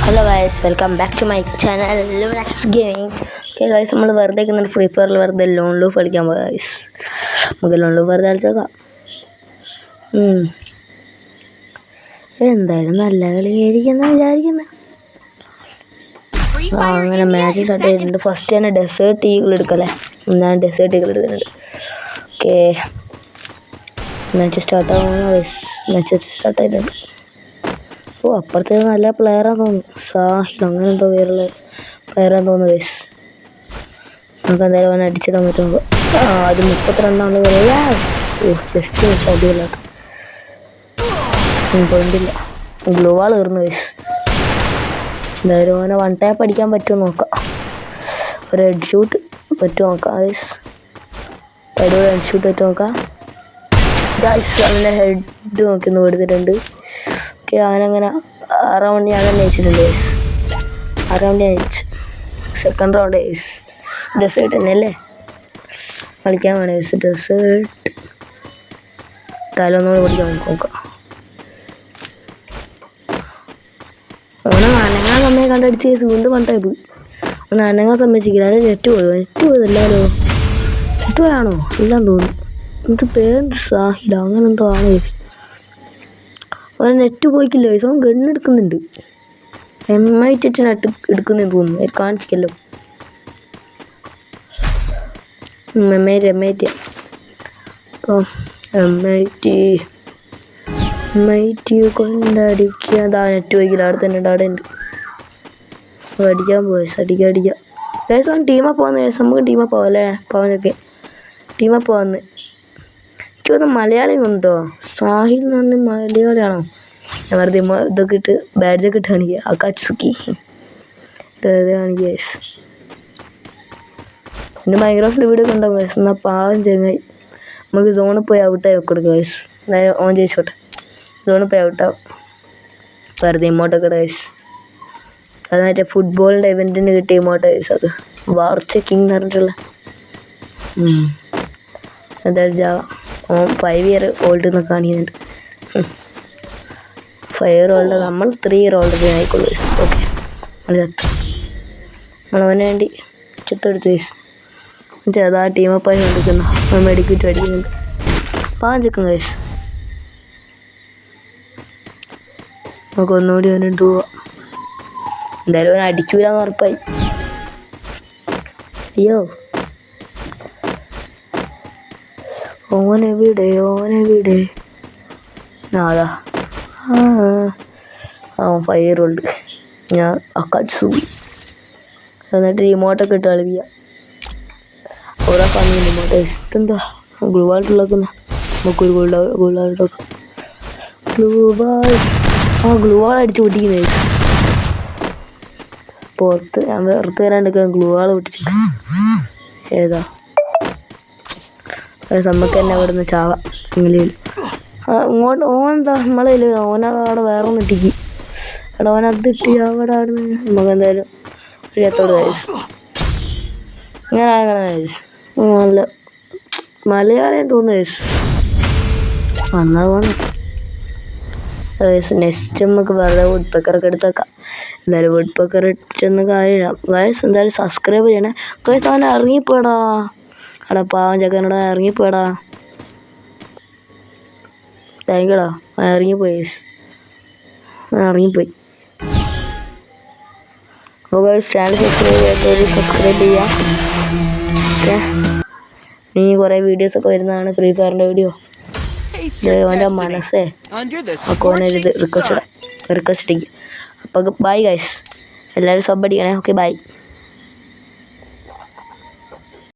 Hello guys, welcome back to my channel Luminex gaming. Okay guys, നമ്മൾ വെറുതെ നിൽക്കുന്നുണ്ട്. Free ഫയറിൽ വെറുതെ ലോൺ ലൂഫ് കളിക്കാൻ പോകാം ഗൈസ്. നമുക്ക് ലോൺ ലൂഫ് വെറുതെ കളിച്ചേക്കാം. എന്തായാലും നല്ല കളിയായിരിക്കുന്ന വിചാരിക്കുന്നത്. അങ്ങനെ മാച്ച് സ്റ്റാർട്ട് ചെയ്തിട്ടുണ്ട്. ഫസ്റ്റ് തന്നെ ഡെസേർട്ട് ഈഗിൾ എടുക്കല്ലേ. ഞാൻ ഡെസേർട്ട് ഈഗിൾ എടുക്കുന്നുണ്ട്. ഓക്കെ, മാച്ച് സ്റ്റാർട്ടാവുന്ന ഗൈസ്. മാച്ച് സ്റ്റാർട്ട് ആയിട്ടുണ്ട്. അപ്പുറത്ത് നല്ല പ്ലെയറാന്ന് തോന്നുന്നു. സാഹിൽ അങ്ങനെ എന്തോ പേരുള്ള പ്ലെയറാന്ന് തോന്നുന്നു ഗൈസ്. നമുക്ക് എന്തായാലും അവനെ അടിച്ചിടാൻ പറ്റുമ്പോൾ അത് 32 പറയാ. ജസ്റ്റ് അടിയില്ലാത്ത പോയിന്റില്ല. ഗ്ലൂ വാൾ കയറുന്നു ഗൈസ്. എന്തായാലും അവനെ വൺ ടാപ്പ് അടിക്കാൻ പറ്റുമോ നോക്കാം. ഒരു ഹെഡ് ഷൂട്ട് പറ്റുമോ നോക്കാം ഗൈസ്. ഹെഡ് ഷൂട്ട് പറ്റുമോ നോക്കാം ഗൈസ്. അവനെ ഹെഡ് നോക്കി കൊടുത്തിട്ടുണ്ട്. ഓക്കെ, അവനങ്ങനെ 6 റൗണ്ട് ഞാൻ തന്നെ അയച്ചിട്ടുണ്ട് ഗൈസ്. 6 റൗണ്ട് ഞാൻ അയച്ചു. Second round guys. ഡെസേർട്ട് തന്നെ അല്ലേ കളിക്കാൻ വേണം ഗൈസ്. ഡെസേർട്ട് തലൊന്നുകൂടി പഠിക്കാൻ നോക്കാം. അവനെ അനങ്ങാൻ സമയം കണ്ടടിച്ച് ഗൈസ്. വീണ്ടും പണ്ടായി പോയി. അവനെ അനങ്ങാൻ സമ്മതിച്ചില്ല. അത് നെറ്റ് പോയതല്ലാലോ. നെറ്റ് പോയാണോ ഇല്ലാന്ന് തോന്നുന്നു. എനിക്ക് പേര് സാഹില അങ്ങനെ എന്തോ ആണ് ഗൈസ്. അവൻ നെറ്റ് പോയിക്കില്ല ഗൈസ്. അവൻ ഗണ്ണെടുക്കുന്നുണ്ട്. MIT നെറ്റ് എടുക്കുന്നതെന്ന് തോന്നുന്നു. അവർ കാണിച്ചിക്കല്ലോ. MIT കൊണ്ടടിക്കുക. അതാ നെറ്റ് പോയിക്കില്ല. അവിടെ തന്നെ ഉണ്ട്. അവിടെ ഉണ്ട്. അടിക്കാൻ പോയി. അടിക്കാം ഗൈസ്. അവൻ ടീമപ്പ് പോകുന്ന ഗൈസ്. നമുക്ക് ടീമപ്പ് പോവാം അല്ലേ. പവനൊക്കെ ടീമപ്പ് പോവാന്ന്. എനിക്ക് തോന്നുന്നു മലയാളി ഉണ്ടോ. സാഹിൽ എന്ന് പറഞ്ഞ മലയാളിയാണോ. ഞാൻ വെറുതെ ഇതൊക്കെ ഇട്ട് ബാഡ്ജൊക്കെ ഇട്ട് കാണിക്കുക. അക്കാറ്റ്സുക്കി കാണിക്കുക ഗൈസ്. എൻ്റെ മൈക്രോഫോണിൽ വീഡിയോ ഉണ്ടാവും ഗൈസ്. എന്നാൽ പാവം ചെങ്ങായി. നമുക്ക് സോണിൽ പോയി ഔട്ടായി കൊടുക്കുക ഗൈസ്. എന്തായാലും ഓൺ ചെയ്യിച്ചോട്ടെ. സോണിൽ പോയി ഔട്ടാവും. വെറുതെ ഇമോട്ടൊക്കെ ഗൈസ്. അത് മറ്റേ ഫുട്ബോളിൻ്റെ ഇവൻറ്റിന് കിട്ടിയ ഇമോട്ടോ ഗൈസ്. അത് വാർ ചെക്കിങ് എന്ന് പറഞ്ഞിട്ടുള്ള എന്തായാലും ജാവ 5 ഇയർ ഓൾഡ് എന്നൊക്കെ കാണിക്കുന്നുണ്ട്. 5 ഇയർ ഓൾഡ്. നമ്മൾ 3 ഇയർ ഓൾഡ് ആയിക്കോളൂ. ഓക്കെ, നമ്മളവന് വേണ്ടി ചുത്തെടുത്ത് ഗൈസ്. അതാ ടീമപ്പായി കണ്ടിരിക്കുന്ന മെഡിക്കിറ്റ് അടിക്കുന്നുണ്ട്. പാവം ചെക്കും ഗൈസ്. നമുക്ക് ഒന്നുകൂടി അവനെടുത്ത് പോവാം. എന്തായാലും അവൻ അടിക്കൂലെന്ന് ഉറപ്പായി. അയ്യോ, ഓനെവിടെ അതാ അവൻ 5 ഇയർ ഓൾഡ്. ഞാൻ അക്കാറ്റ്സു എന്നിട്ട് റിമോട്ടൊക്കെ ഇട്ട് കളിപ്പിക്കാം. ഓരോ കാണുന്ന റിമോട്ട് ഇതെന്താ ഗ്ലൂ വാൾ ഉണ്ടാക്കുന്ന. നമുക്കൊരു ഗോൾഡാൾട്ടൊക്കെ ഗ്ലൂ വാൾ അടിച്ച് പൊട്ടിക്കുന്നത് പുറത്ത്. ഞാൻ വെറുതെ വരാണ്ടിരിക്കാൻ ഗ്ലൂ വാൾ പൊട്ടിച്ചിട്ട് ഏതാ നമുക്ക് തന്നെ അവിടെ നിന്ന് ചാവാം. ഇംഗ്ലീഷിൽ ഇങ്ങോട്ട് ഓനെന്താ നമ്മളതിൽ ഓനവിടെ വേറെ ഒന്ന് ഇട്ടിക്ക്. എടാ ഓനത് ഇട്ടി അവിടെ അവിടെ നിന്ന് നമുക്ക് എന്തായാലും പ്രിയത്തോട് കഴിച്ചു. ഇങ്ങനെ ആകണം കഴിച്ചു. നല്ല മലയാളിയും തോന്നുന്നു കഴിച്ചു. വന്നാൽ പോകണം കഴിച്ചു. നെക്സ്റ്റ് നമുക്ക് വെറുതെ വുഡ് പെക്കറൊക്കെ എടുത്തേക്കാം. എന്തായാലും വുഡ് പെക്കർ ഇട്ടൊന്ന് കാര്യമില്ല ഗൈസ്. എന്തായാലും സബ്സ്ക്രൈബ് ചെയ്യണേ ഗൈസ്. അവനെ ഇറങ്ങിപ്പോടാ. എടാ പാവം ചെക്കനോടാ ഇറങ്ങിപ്പോടാ. താങ്ക്യൂടാ. ഇറങ്ങിപ്പോയി. അപ്പോൾ ചാനൽ സബ്സ്ക്രൈബ് ചെയ്യാം. ഓക്കെ, ഇനി കുറേ വീഡിയോസൊക്കെ വരുന്നതാണ്. ഫ്രീ ഫയറിൻ്റെ വീഡിയോ. അവൻ്റെ മനസ്സേ ഒക്കെ അവനൊരിത് റിക്വസ്റ്റ് അടിക്കും. അപ്പോൾ ബൈ ഗൈസ്. എല്ലാവരും സബ് അടിക്കണേ. Okay, by.